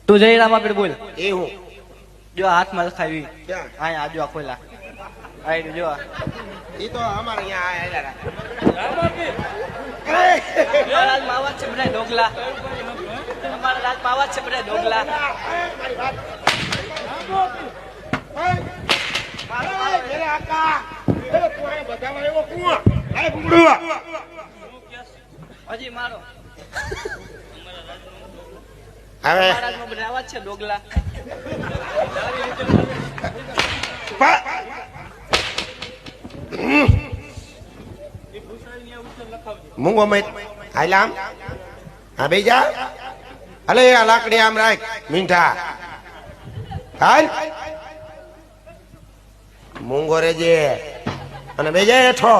તું જઈ રામ આપડે બોલ એ હું જો હાથમાં લખાવી ક્યાં અહીંયા આજુ આ ખોલા આઈ જો એ તો અમારે અહીંયા આયેલા રાખે અમારા રાજમાં આવા જ છે બધા ઢોકલા અમારા રાજમાં આવા જ છે બધા ઢોકલા મેરે આકા એ તું આ બધામાં એવો કુવા આ ભૂંગળુઆ હજી મારો હવે અમારા રાજમાં બધા આવા જ છે ઢોકલા મૂંગો મત હાલામ હા બેજા અલે આ લાકડી આમ રાખ મીંઠા હાલ મૂંગો રેજે અને બેજા હેઠો